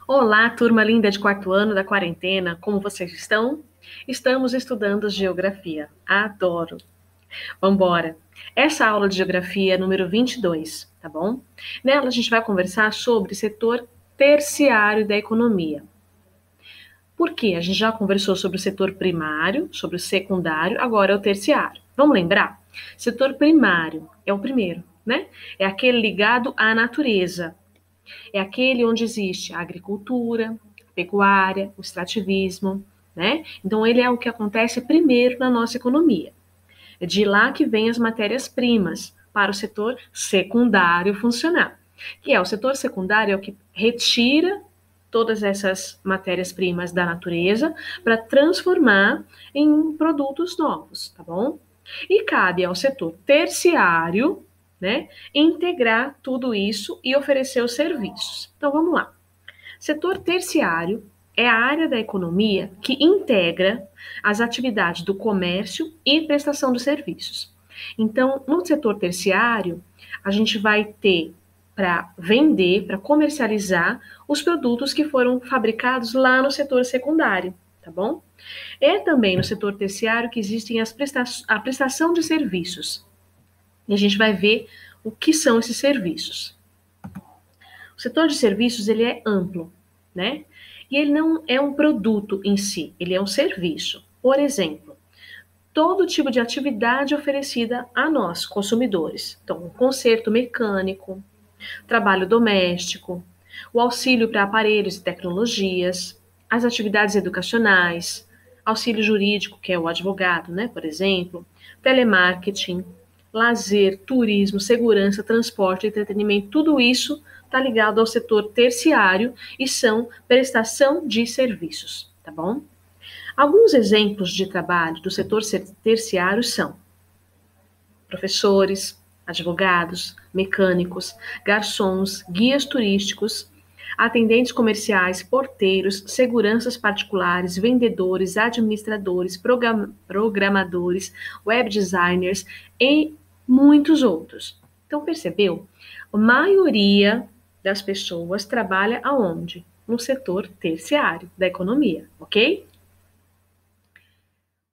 Olá, turma linda de quarto ano da quarentena, como vocês estão? Estamos estudando geografia. Adoro! Vambora! Essa aula de geografia é número 22, tá bom? Nela a gente vai conversar sobre o setor terciário da economia. Por quê? A gente já conversou sobre o setor primário, sobre o secundário, agora é o terciário. Vamos lembrar? Setor primário é o primeiro, né? É aquele ligado à natureza, é aquele onde existe a agricultura, a pecuária, o extrativismo, né? Então, ele é o que acontece primeiro na nossa economia. É de lá que vêm as matérias-primas para o setor secundário funcionar. Que é o setor secundário é o que retira todas essas matérias-primas da natureza para transformar em produtos novos, tá bom? E cabe ao setor terciário, né, integrar tudo isso e oferecer os serviços. Então vamos lá. Setor terciário é a área da economia que integra as atividades do comércio e prestação de serviços. Então, no setor terciário, a gente vai ter para vender, para comercializar os produtos que foram fabricados lá no setor secundário, tá bom? É também no setor terciário que existem a prestação de serviços. E a gente vai ver o que são esses serviços. O setor de serviços ele é amplo, né? E ele não é um produto em si, ele é um serviço. Por exemplo, todo tipo de atividade oferecida a nós, consumidores. Então, o conserto mecânico, trabalho doméstico, o auxílio para aparelhos e tecnologias, as atividades educacionais, auxílio jurídico, que é o advogado, né, por exemplo, telemarketing, lazer, turismo, segurança, transporte, entretenimento, tudo isso está ligado ao setor terciário e são prestação de serviços, tá bom? Alguns exemplos de trabalho do setor terciário são professores, advogados, mecânicos, garçons, guias turísticos, atendentes comerciais, porteiros, seguranças particulares, vendedores, administradores, programadores, web designers e muitos outros. Então, percebeu? A maioria das pessoas trabalha aonde? No setor terciário da economia, ok?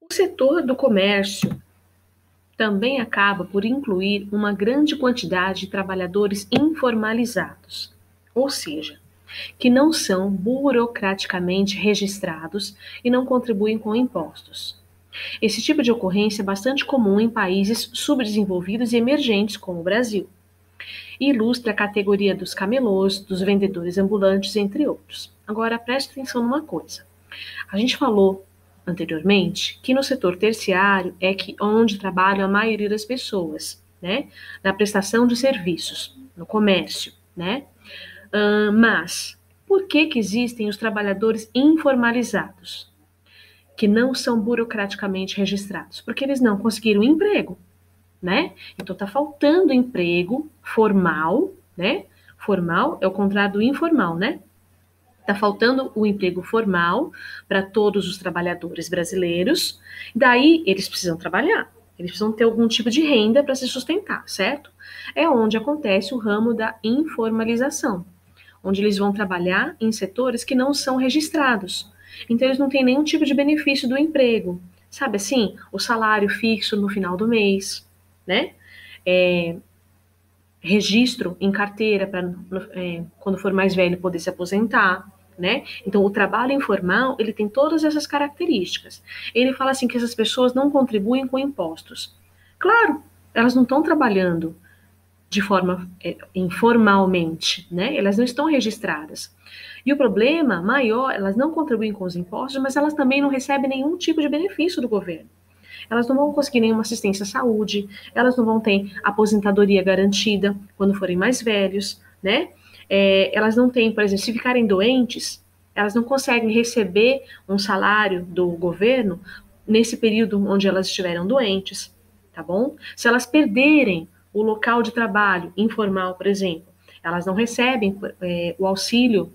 O setor do comércio também acaba por incluir uma grande quantidade de trabalhadores informalizados, ou seja, que não são burocraticamente registrados e não contribuem com impostos. Esse tipo de ocorrência é bastante comum em países subdesenvolvidos e emergentes, como o Brasil, e ilustra a categoria dos camelôs, dos vendedores ambulantes, entre outros. Agora, preste atenção numa coisa. A gente falou anteriormente que no setor terciário é que onde trabalha a maioria das pessoas, né? Na prestação de serviços, no comércio, né? Mas por que existem os trabalhadores informalizados, que não são burocraticamente registrados? Porque eles não conseguiram emprego, né? Então tá faltando emprego formal, né? Formal é o contrário do informal, né? Está faltando o emprego formal para todos os trabalhadores brasileiros, daí eles precisam trabalhar, eles precisam ter algum tipo de renda para se sustentar, certo? É onde acontece o ramo da informalização, onde eles vão trabalhar em setores que não são registrados. Então eles não têm nenhum tipo de benefício do emprego, sabe assim? O salário fixo no final do mês, né? Registro em carteira para quando for mais velho poder se aposentar, né? Então o trabalho informal ele tem todas essas características. Ele fala assim que essas pessoas não contribuem com impostos. Claro, elas não estão trabalhando de forma informalmente, né? Elas não estão registradas. E o problema maior, elas não contribuem com os impostos, mas elas também não recebem nenhum tipo de benefício do governo. Elas não vão conseguir nenhuma assistência à saúde, elas não vão ter aposentadoria garantida quando forem mais velhos, né? Elas não têm, por exemplo, se ficarem doentes, elas não conseguem receber um salário do governo nesse período onde elas estiveram doentes, tá bom? Se elas perderem o local de trabalho informal, por exemplo, elas não recebem o auxílio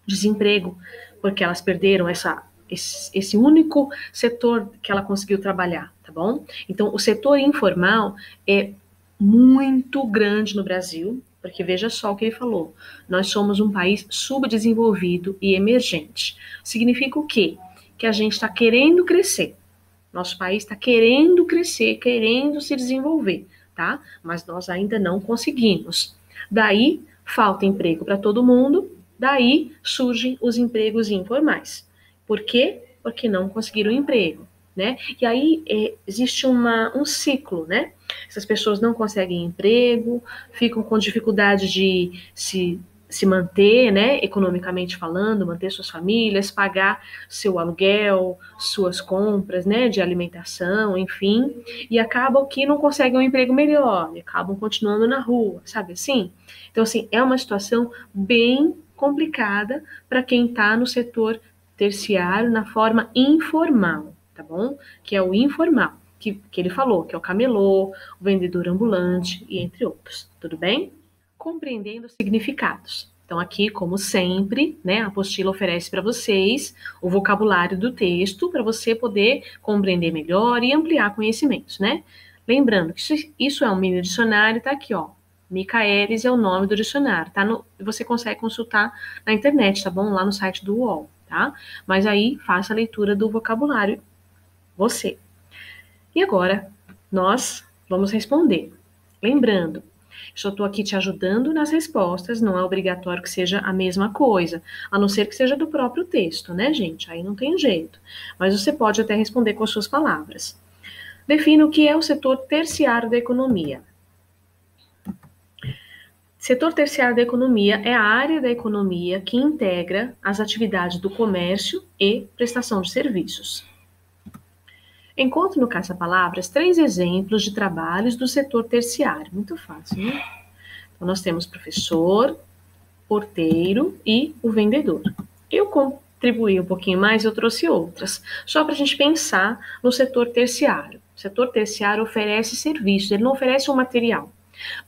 desemprego porque elas perderam esse único setor que ela conseguiu trabalhar, tá bom? Então, o setor informal é muito grande no Brasil, Porque veja só o que ele falou. Nós somos um país subdesenvolvido e emergente. Significa o quê? Que a gente está querendo crescer. Nosso país está querendo crescer, querendo se desenvolver, tá? Mas nós ainda não conseguimos. Daí, falta emprego para todo mundo, daí surgem os empregos informais. Por quê? Porque não conseguiram emprego, né? E aí existe um ciclo, né? Essas pessoas não conseguem emprego, ficam com dificuldade de se manter, né, economicamente falando, manter suas famílias, pagar seu aluguel, suas compras, né, de alimentação, enfim, e acabam que não conseguem um emprego melhor, e acabam continuando na rua, sabe assim? Então, assim, é uma situação bem complicada para quem está no setor terciário na forma informal, tá bom? Que é o informal, que ele falou, que é o camelô, o vendedor ambulante e entre outros, tudo bem? Compreendendo os significados. Então, aqui, como sempre, né, a apostila oferece para vocês o vocabulário do texto para você poder compreender melhor e ampliar conhecimentos, né? Lembrando que isso é um mini dicionário, tá aqui, ó. Michaelis é o nome do dicionário, tá? Você consegue consultar na internet, tá bom? Lá no site do UOL, tá? Mas aí, faça a leitura do vocabulário, você. E agora, nós vamos responder. Lembrando, só estou aqui te ajudando nas respostas, não é obrigatório que seja a mesma coisa, a não ser que seja do próprio texto, né, gente? Aí não tem jeito. Mas você pode até responder com as suas palavras. Defina o que é o setor terciário da economia. Setor terciário da economia é a área da economia que integra as atividades do comércio e prestação de serviços. Encontre no caça-palavras 3 exemplos de trabalhos do setor terciário. Muito fácil, né? Então, nós temos professor, porteiro e o vendedor. Eu contribuí um pouquinho mais, eu trouxe outras, só para a gente pensar no setor terciário. O setor terciário oferece serviços, ele não oferece um material.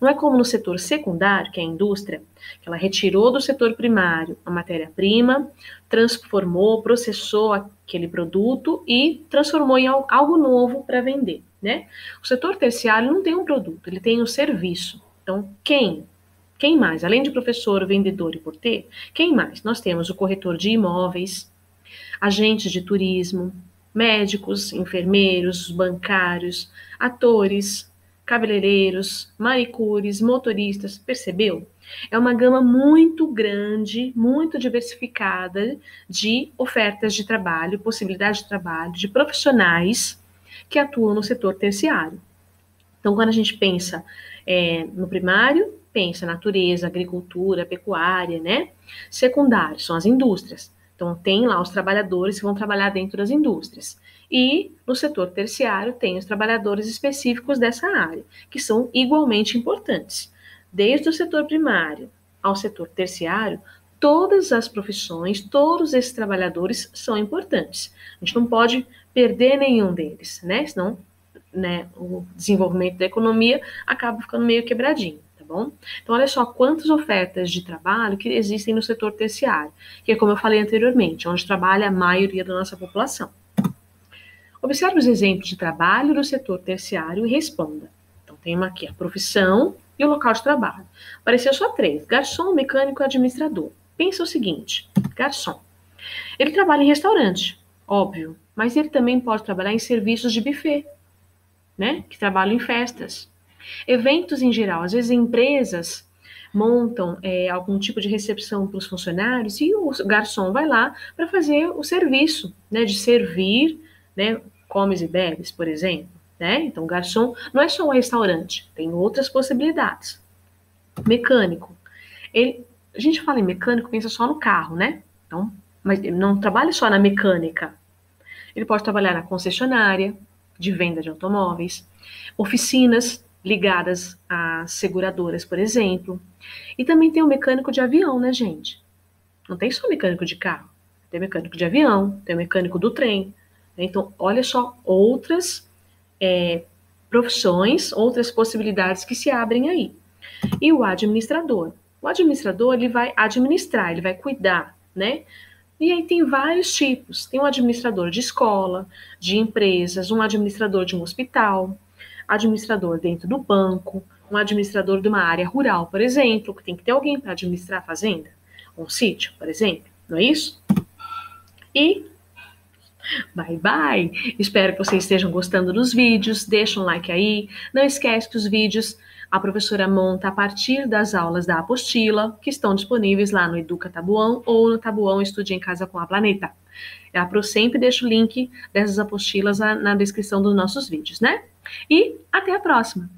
Não é como no setor secundário, que é a indústria, que ela retirou do setor primário a matéria-prima, transformou, processou aquele produto e transformou em algo novo para vender, né? O setor terciário não tem um produto, ele tem um serviço. Então, quem mais? Além de professor, vendedor e porteiro, quem mais? Nós temos o corretor de imóveis, agentes de turismo, médicos, enfermeiros, bancários, atores, cabeleireiros, manicures, motoristas, percebeu? É uma gama muito grande, muito diversificada de ofertas de trabalho, possibilidade de trabalho, de profissionais que atuam no setor terciário. Então, quando a gente pensa no primário, pensa natureza, agricultura, pecuária, né? Secundário, são as indústrias. Então, tem lá os trabalhadores que vão trabalhar dentro das indústrias. E no setor terciário tem os trabalhadores específicos dessa área, que são igualmente importantes. Desde o setor primário ao setor terciário, todas as profissões, todos esses trabalhadores são importantes. A gente não pode perder nenhum deles, né? Senão, né, o desenvolvimento da economia acaba ficando meio quebradinho, tá bom? Então, olha só quantas ofertas de trabalho que existem no setor terciário, que é como eu falei anteriormente, onde trabalha a maioria da nossa população. Observe os exemplos de trabalho do setor terciário e responda. Então, tem aqui a profissão e o local de trabalho. Apareceu só 3, garçom, mecânico e administrador. Pensa o seguinte, garçom, ele trabalha em restaurante, óbvio, mas ele também pode trabalhar em serviços de buffet, né, que trabalham em festas. Eventos em geral, às vezes empresas montam algum tipo de recepção para os funcionários e o garçom vai lá para fazer o serviço, né, de servir, né, comes e bebes, por exemplo, né? Então, garçom não é só um restaurante, tem outras possibilidades. Mecânico, a gente fala em mecânico, pensa só no carro, né? Então, mas ele não trabalha só na mecânica. Ele pode trabalhar na concessionária de venda de automóveis, oficinas ligadas a seguradoras, por exemplo. E também tem o mecânico de avião, né, gente? Não tem só mecânico de carro. Tem mecânico de avião, tem mecânico do trem. Então, olha só outras profissões, outras possibilidades que se abrem aí. E o administrador. O administrador, ele vai administrar, ele vai cuidar, né? E aí tem vários tipos. Tem um administrador de escola, de empresas, um administrador de um hospital, administrador dentro do banco, um administrador de uma área rural, por exemplo, que tem que ter alguém para administrar a fazenda, um sítio, por exemplo, não é isso? E bye, bye! Espero que vocês estejam gostando dos vídeos, deixa um like aí, não esquece que os vídeos a professora monta a partir das aulas da apostila, que estão disponíveis lá no Educa Tabuão ou no Tabuão Estude em Casa com a Planeta. A Pro sempre deixa o link dessas apostilas na descrição dos nossos vídeos, né? E até a próxima!